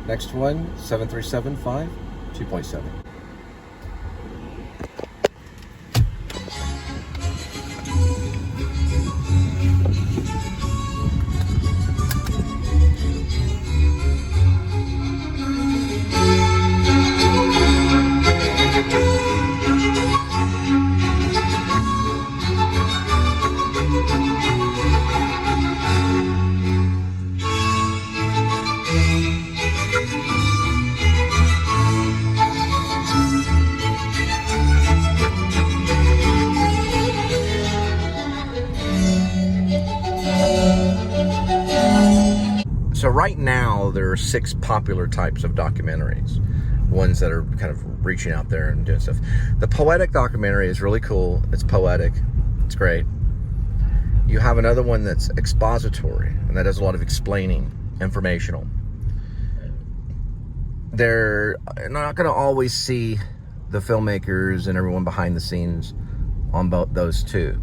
Next one, 7375 2.7. So right now, there are 6 popular types of documentaries. Ones that are kind of reaching out there and doing stuff. The poetic documentary is really cool. It's poetic. It's great. You have another one that's expository, and that does a lot of explaining, informational. They're not going to always see the filmmakers and everyone behind the scenes on both those two.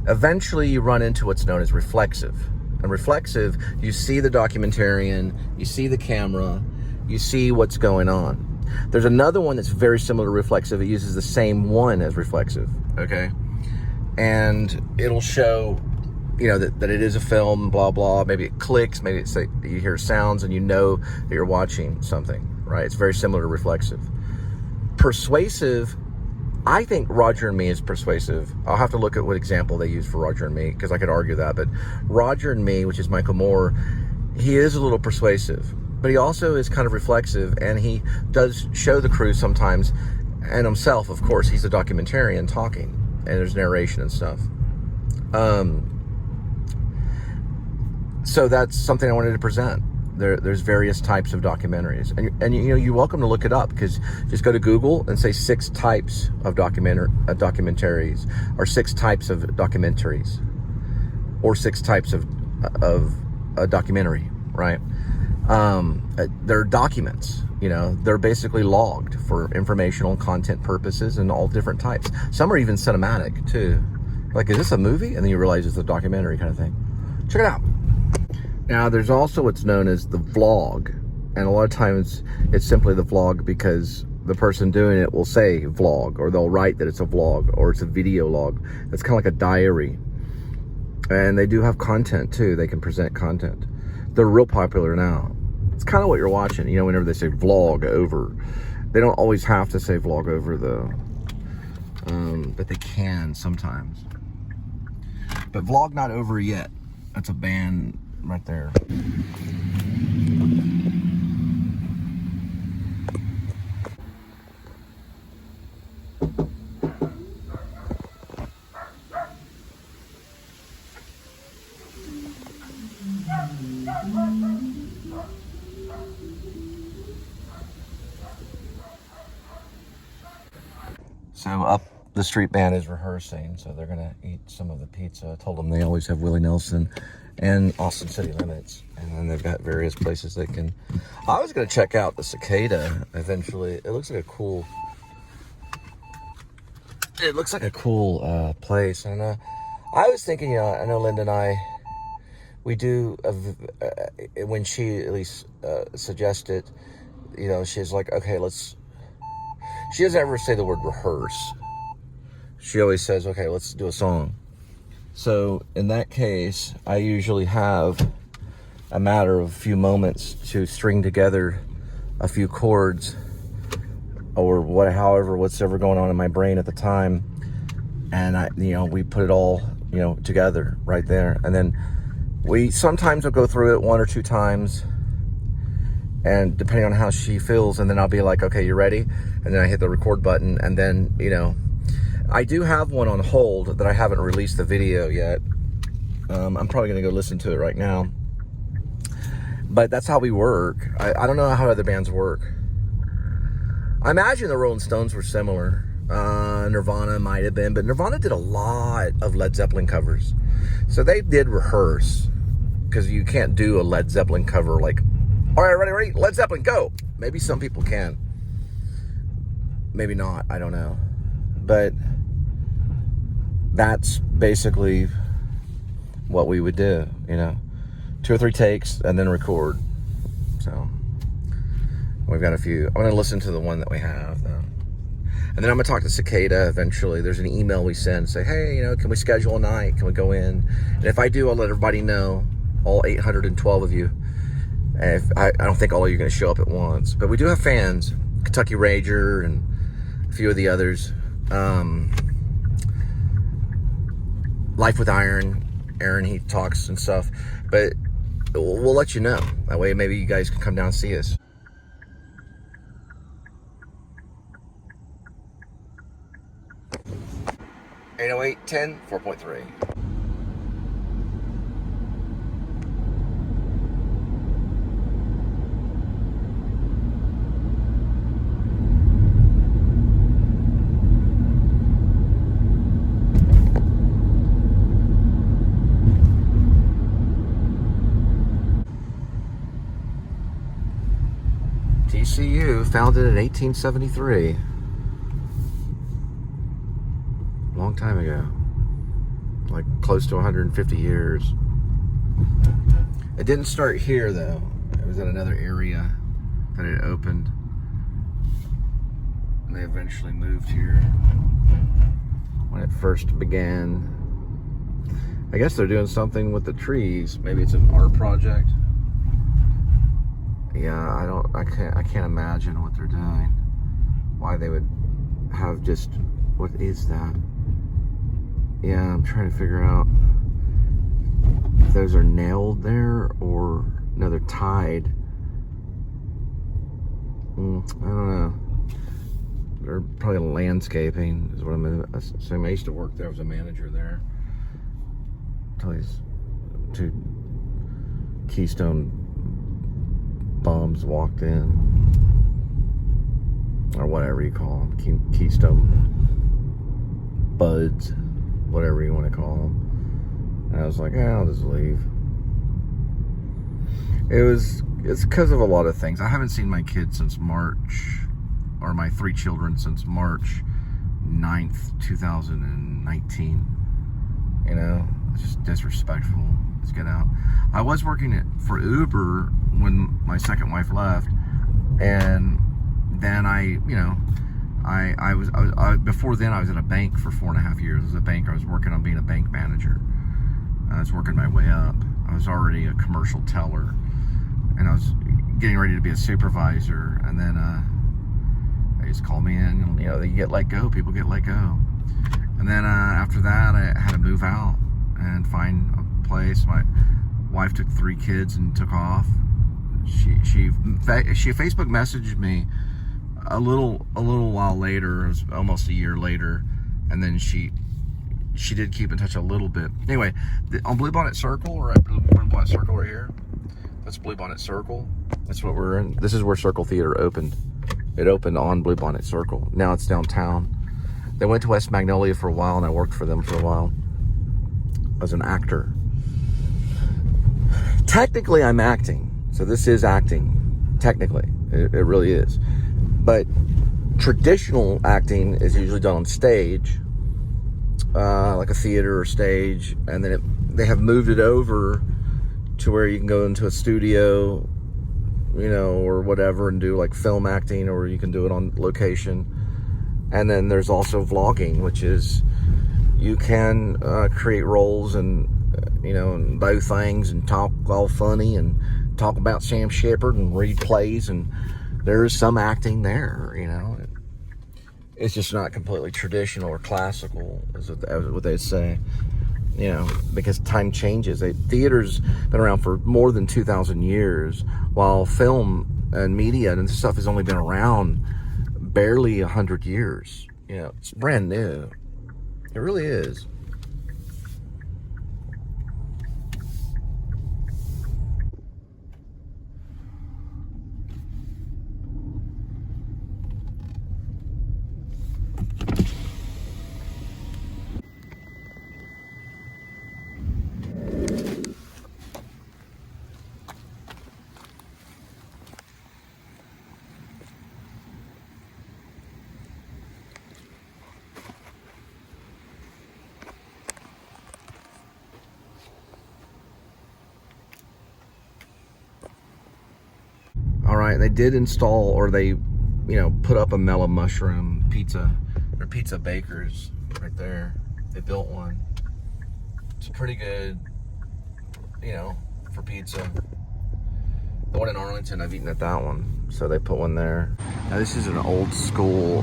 Eventually, you run into what's known as reflexive. And reflexive, you see the documentarian, you see the camera, you see what's going on. There's another one that's very similar to reflexive. It uses the same one as reflexive, okay? And it'll show, you know, that it is a film, blah, blah. Maybe it clicks, maybe it's like you hear sounds and you know that you're watching something, right? It's very similar to reflexive. Persuasive, I think Roger and Me is persuasive. I'll have to look at what example they use for Roger and Me, because I could argue that. But Roger and Me, which is Michael Moore, he is a little persuasive, but he also is kind of reflexive, and he does show the crew sometimes, and himself, of course. He's a documentarian talking, and there's narration and stuff. So that's something I wanted to present. There's various types of documentaries, and you know, you're welcome to look it up, because just go to Google and say 6 types of documentaries, or 6 types of documentaries, or 6 types of a documentary, right? They're documents, you know, they're basically logged for informational content purposes and all different types. Some are even cinematic too. Like, is this a movie? And then you realize it's a documentary kind of thing. Check it out. Now, there's also what's known as the vlog, and a lot of times it's simply the vlog because the person doing it will say vlog, or they'll write that it's a vlog, or it's a video log. It's kind of like a diary. And they do have content too. They can present content. They're real popular now. It's kind of what you're watching, you know, whenever they say vlog over. They don't always have to say vlog over though, but they can sometimes. But vlog not over yet. That's a band right there. So up the street band is rehearsing, so they're gonna eat some of the pizza. I told them they always have Willie Nelson and Austin City Limits, and then they've got various places they can. I was gonna check out the Cicada eventually. It looks like a cool. It looks like a cool place, and I was thinking, you know, I know Linda and I, we do when she at least suggested, you know, she's like, okay, let's. She doesn't ever say the word rehearse. She always says, okay, let's do a song. So in that case, I usually have a matter of a few moments to string together a few chords, or what's ever going on in my brain at the time. And we put it all, you know, together right there. And then sometimes we'll go through it 1 or 2 times, and depending on how she feels, and then I'll be like, okay, you ready? And then I hit the record button, and then, you know, I do have one on hold that I haven't released the video yet. I'm probably gonna go listen to it right now. But that's how we work. I don't know how other bands work. I imagine the Rolling Stones were similar. Nirvana might have been, but Nirvana did a lot of Led Zeppelin covers. So they did rehearse, because you can't do a Led Zeppelin cover like, all right, ready, Led Zeppelin, go. Maybe some people can. Maybe not, I don't know. But that's basically what we would do, you know. 2 or 3 takes and then record. So We've got a few. I'm going to listen to the one that we have, though. And then I'm going to talk to Cicada eventually. There's an email we send, say, hey, can we schedule a night? Can we go in? And if I do, I'll let everybody know, all 812 of you. And if, I don't think all of you are going to show up at once. But we do have fans, Kentucky Rager and a few of the others. Life with Aaron, he talks and stuff. But we'll let you know. That way maybe you guys can come down and see us. 808-10, 4.3. TCU, founded in 1873. Long time ago. Like close to 150 years. It didn't start here though. It was in another area that it opened. And they eventually moved here when it first began. I guess they're doing something with the trees. Maybe it's an art project. Yeah, I can't imagine what they're doing. Why they would have just, what is that? Yeah, I'm trying to figure out if those are nailed there or no, they're tied. I don't know. They're probably landscaping is what I'm assuming. I used to work there. I was a manager there. Until these two Keystone bums walked in, or whatever you call them, Keystone buds, whatever you want to call them. And I was like, I'll just leave. It's because of a lot of things. I haven't seen my kids since March, or my 3 children since March 9th, 2019. It's just disrespectful. Let's get out. I was working for Uber when my second wife left, and then I was before then I was at a bank for 4.5 years. As a bank, I was working on being a bank manager. I was working my way up. I was already a commercial teller, and I was getting ready to be a supervisor. And then they just called me in. They get let go. People get let go. And then after that, I had to move out and find a place. My wife took 3 kids and took off. She Facebook messaged me a little while later. It was almost a year later, and then she did keep in touch a little bit. Anyway, on Bluebonnet Circle, or at Bluebonnet Circle right here. That's Bluebonnet Circle. That's what we're in. This is where Circle Theater opened. It opened on Bluebonnet Circle. Now it's downtown. They went to West Magnolia for a while, and I worked for them for a while as an actor. Technically, I'm acting. So this is acting. Technically. It really is. But traditional acting is usually done on stage, like a theater or stage, and then they have moved it over to where you can go into a studio, or whatever, and do like film acting, or you can do it on location. And then there's also vlogging, which is you can create roles and and do things and talk all funny and talk about Sam Shepard and read plays, and there's some acting there. It's just not completely traditional or classical, as what they say. Because time changes. Theater's been around for more than 2,000 years, while film and media and stuff has only been around barely 100 years. It's brand new. It really is. right, they did install, or they, you know, put up a mellow mushroom pizza. They're pizza bakers right there. They built one. It's pretty good, you know, for pizza. The one in Arlington, I've eaten at that one. So they put one there. Now this is an old school,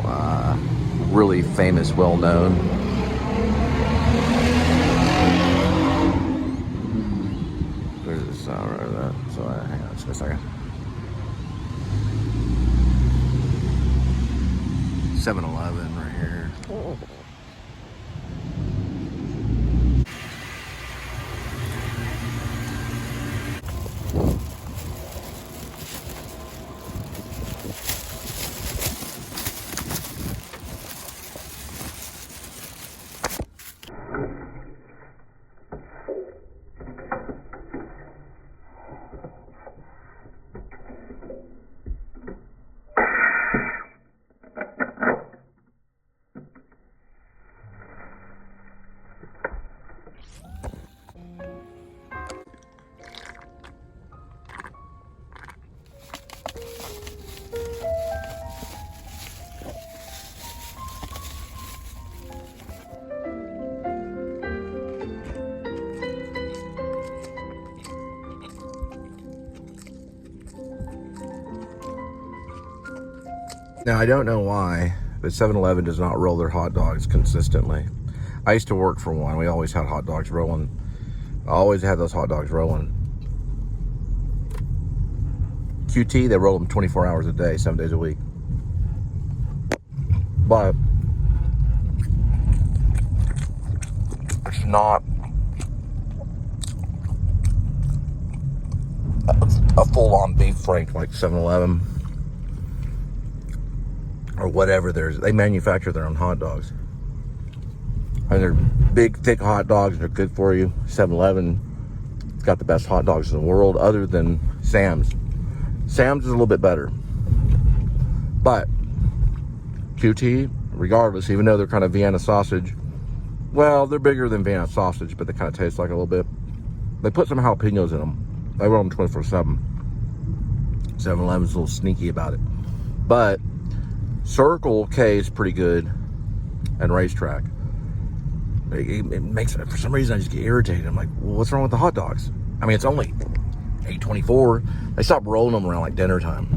really famous, well-known. There's this right over that. So hang on just a second. 7-Eleven right here. Now, I don't know why, but 7-Eleven does not roll their hot dogs consistently. I used to work for one. We always had hot dogs rolling. I always had those hot dogs rolling. QT, they roll them 24 hours a day, 7 days a week. But it's not a full-on beef frank like 7-Eleven. Or whatever. They manufacture their own hot dogs. And they're big, thick hot dogs. They're good for you. 7-Eleven, it's got the best hot dogs in the world, other than Sam's. Sam's is a little bit better. But QT, regardless, even though they're kind of Vienna sausage, well, they're bigger than Vienna sausage, but they kind of taste like a little bit. They put some jalapenos in them. They roll them 24/7. 7-Eleven's a little sneaky about it. But Circle K is pretty good, and Racetrack. It makes, for some reason, I just get irritated. I'm like, well, what's wrong with the hot dogs? I mean, it's only 8:24. They stopped rolling them around like dinner time.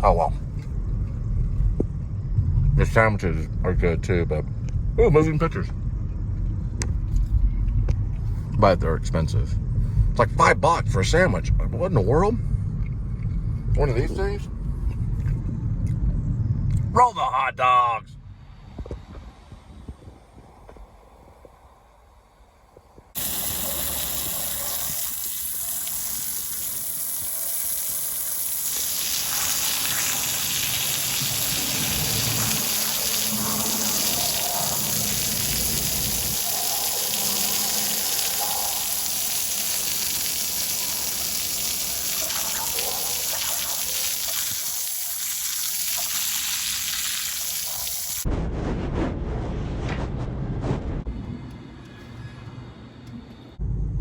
Oh well. The sandwiches are good too, but oh, moving pictures. But they're expensive. It's like $5 for a sandwich. What in the world? One of these things? Roll the hot dogs.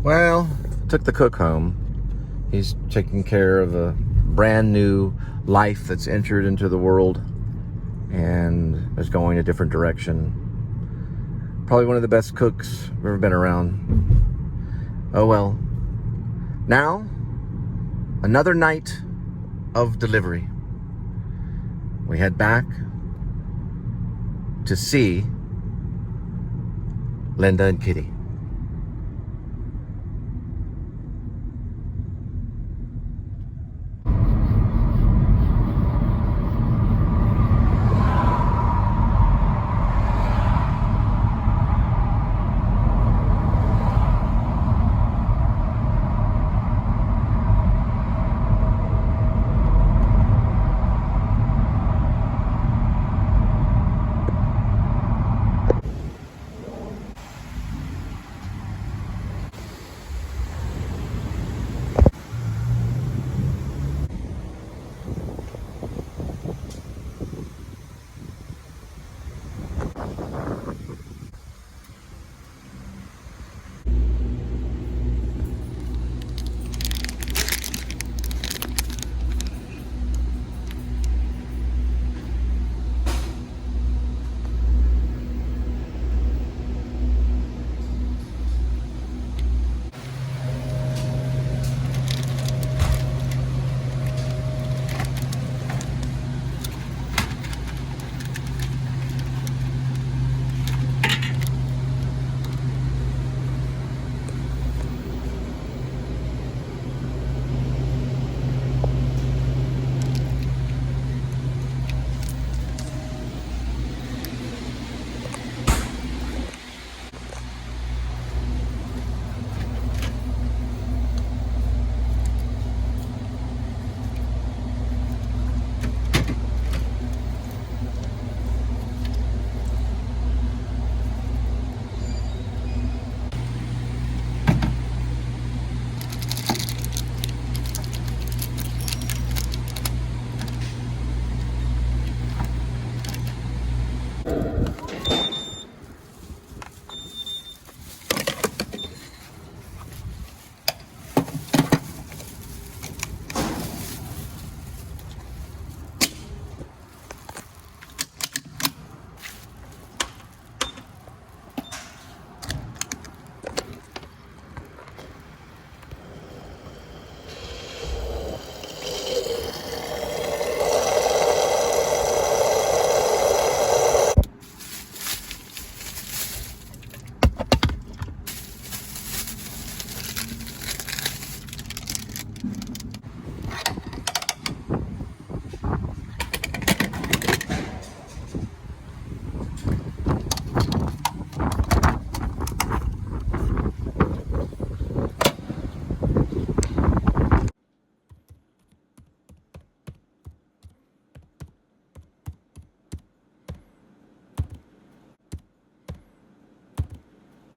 Well, took the cook home. He's taking care of a brand new life that's entered into the world and is going a different direction. Probably one of the best cooks I've ever been around. Oh well. Now, another night of delivery. We head back to see Linda and Kitty.